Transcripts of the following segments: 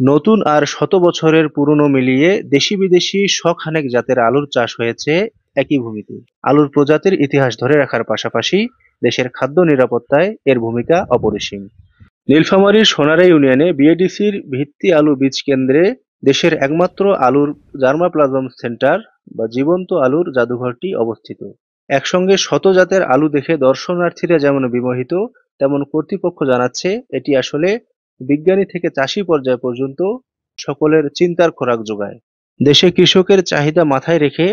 নতুন আর শত বছরের পুরনো মিলিয়ে দেশি-বিদেশি শখানেক জাতের আলুর চাষ হয়েছে একই ভূমিতে। আলুর প্রজাতির ইতিহাস ধরে রাখার পাশাপাশি দেশের খাদ্য নিরাপত্তায় এর ভূমিকা অপরিসীম। নীলফামারীর সোনারা ইউনিয়নে বিএডিসির ভিত্তি আলু বীজ কেন্দ্রে দেশের একমাত্র আলুর জার্মাপ্লাজম সেন্টার বা জীবন্ত আলুর জাদুঘরটি অবস্থিত। একসঙ্গে শত জাতের আলু দেখে দর্শনার্থীরা যেমন বিমোহিত, তেমন কর্তৃপক্ষ জানাচ্ছে এটি আসলে বিজ্ঞানী থেকে চাষি পর্যায় পর্যন্ত সকলের চিন্তার খোরাক যোগায়। দেশে কৃষকের চাহিদা মাথায় রেখে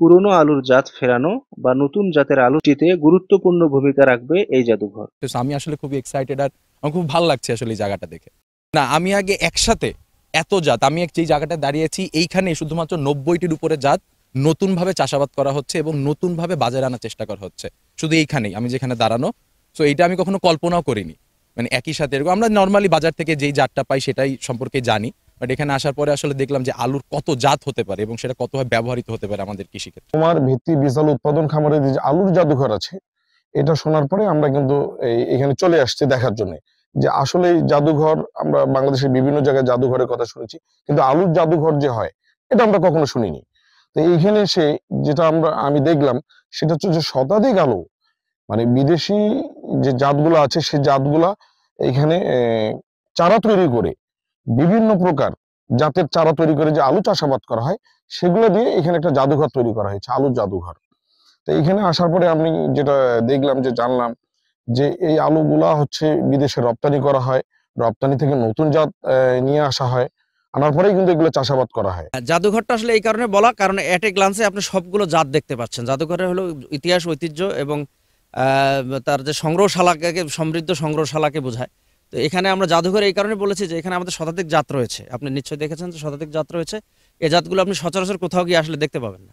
পুরনো আলুর জাত ফেরানো বা নতুন জাতের আলু চিতে গুরুত্বপূর্ণ ভূমিকা রাখবে এই জাদুঘর। তো আমি আসলে খুবই এক্সাইটেড আর আমার খুব ভালো লাগছে আসলে এই জায়গাটা দেখে। না আমি আগে একসাথে এত জাত আমি যেই জায়গাটায় দাঁড়িয়েছি এইখানে শুধুমাত্র ৯০টির উপরে জাত নতুনভাবে চাষাবাদ করা হচ্ছে এবং নতুনভাবে বাজারে আনার চেষ্টা করা হচ্ছে শুধু এইখানেই আমি যেখানে দাঁড়ানো। সো এইটা আমি কখনো কল্পনাও করিনি, মানে একই সাথে এরকম আমরা নর্মালি বাজার থেকে যেই জাতটা পাই সেটাই সম্পর্কে জানি, বাট এখানে আসার পরে আসলে দেখলাম যে আলুর কত জাত হতে পারে এবং সেটা কতভাবে ব্যবহৃত হতে পারে আমাদের কৃষিক্ষেত্রে। তোমার ভিত্তি বিশাল উৎপাদন খামারে যে আলুর জাদুঘর আছে, এটা শোনার পরে আমরা কিন্তু এখানে চলে আসছি দেখার জন্য যে আসলে এই জাদুঘর আমরা বাংলাদেশের বিভিন্ন জায়গায় জাদুঘরের কথা শুনেছি, কিন্তু আলুর জাদুঘর যে হয় এটা আমরা কখনো শুনিনি। তো এইখানে এসে যেটা আমি দেখলাম সেটা হচ্ছে যে শতাধিক আলু, মানে বিদেশি যে জাতগুলো আছে সেই জাতগুলা এখানে চারা তৈরি করে বিভিন্ন প্রকার জাতের চারা তৈরি করে যে আলু চাষাবাদ করা হয় সেগুলো দিয়ে এখানে একটা জাদুঘর তৈরি করা হয়েছে, আলুর জাদুঘর। তো এখানে আসার পরে আমি যেটা দেখলাম যে জানলাম যে এই আলুগুলা হচ্ছে বিদেশে রপ্তানি করা হয়, রপ্তানি থেকে নতুন জাত নিয়ে আসা হয়, আনার পরেই কিন্তু এগুলো চাষাবাদ করা হয়। জাদুঘরটা আসলে এই কারণে বলা, কারণ এট এ গ্লান্সে আপনি সবগুলো জাত দেখতে পাচ্ছেন। জাদুঘরে হলো ইতিহাস, ঐতিহ্য এবং তার যে সংগ্রহশালাকে, সমৃদ্ধ সংগ্রহশালাকে বোঝায়। তো এখানে আমরা জাদুঘরে এই কারণে বলেছি যে এখানে আমাদের শতাধিক জাত রয়েছে। আপনি নিশ্চয়ই দেখেছেন যে শতাধিক জাত রয়েছে। এই জাতগুলো আপনি সচরাচর কোথাও গিয়ে আসলে দেখতে পাবেন না।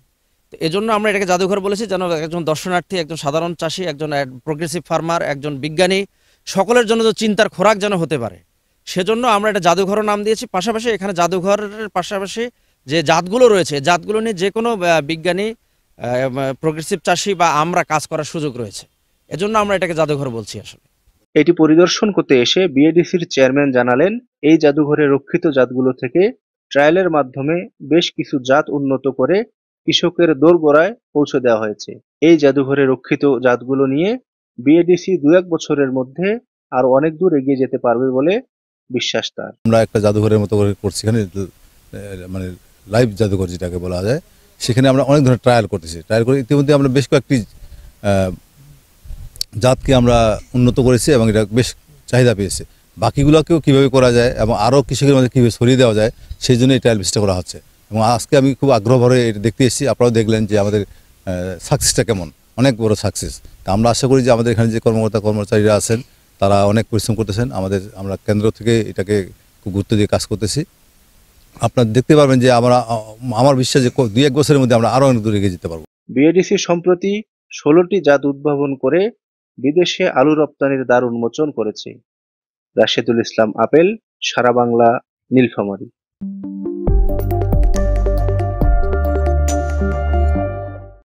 তো এজন্য আমরা এটাকে জাদুঘর বলেছি, যেন একজন দর্শনার্থী, একজন সাধারণ চাষি, একজন প্রোগ্রেসিভ ফার্মার, একজন বিজ্ঞানী, সকলের জন্য তো চিন্তার খোরাক যেন হতে পারে, সেজন্য আমরা এটা জাদুঘরও নাম দিয়েছি। পাশাপাশি এখানে জাদুঘরের পাশাপাশি যে জাতগুলো রয়েছে, জাতগুলো নিয়ে যে কোনো বিজ্ঞানী, প্রোগ্রেসিভ চাষি বা আমরা কাজ করার সুযোগ রয়েছে। এজন্য আমরা এটাকে জাদুঘর বলছি আসলে। এটি পরিদর্শন করতে এসে বিএডিসির চেয়ারম্যান জানালেন, এই জাদুঘরে রক্ষিত জাতগুলো থেকে ট্রায়ালের মাধ্যমে বেশ কিছু জাত উন্নত করে কৃষকের দোরগোড়ায় পৌঁছে দেওয়া হয়েছে। এই জাদুঘরে রক্ষিত জাতগুলো নিয়ে বিএডিসি ২-১ বছরের মধ্যে আরো অনেক দূর এগিয়ে যেতে পারবে বলে বিশ্বাস তার। আমরা একটা জাদুঘরের মতো করে করছি এখানে, মানে লাইভ জাদুঘর যেটাকে বলা যায়, সেখানে আমরা অনেক ধরনের ট্রায়াল করতেছি। ট্রায়াল করে ইতিমধ্যে আমরা বেশ কয়েকটি জাতকে আমরা উন্নত করেছি এবং এটা বেশ চাহিদা পেয়েছে। বাকিগুলোকেও কীভাবে করা যায় এবং আরও কৃষকের মধ্যে কীভাবে ছড়িয়ে দেওয়া যায় সেই জন্য এই ট্রায়াল বেসটা করা হচ্ছে। এবং আজকে আমি খুব আগ্রহ ভরে এটা দেখতে এসেছি। আপনারাও দেখলেন যে আমাদের সাকসেসটা কেমন, অনেক বড় সাকসেস। তা আমরা আশা করি যে আমাদের এখানে যে কর্মচারীরা আছেন তারা অনেক পরিশ্রম করতেছেন। আমরা কেন্দ্র থেকে এটাকে খুব গুরুত্ব দিয়ে কাজ করতেছি। আপনারা দেখতে পারবেন যে আমার বিশ্বাস যে ২-১ বছরের মধ্যে আমরা আরও অনেক দূরে এগিয়ে যেতে পারবো। বিএডিসি সম্প্রতি ১৬টি জাত উদ্ভাবন করে বিদেশে আলু রপ্তানির দ্বার উন্মোচন করেছে। রাশেদুল ইসলাম আপেল, সারা বাংলা, নীলফামারী।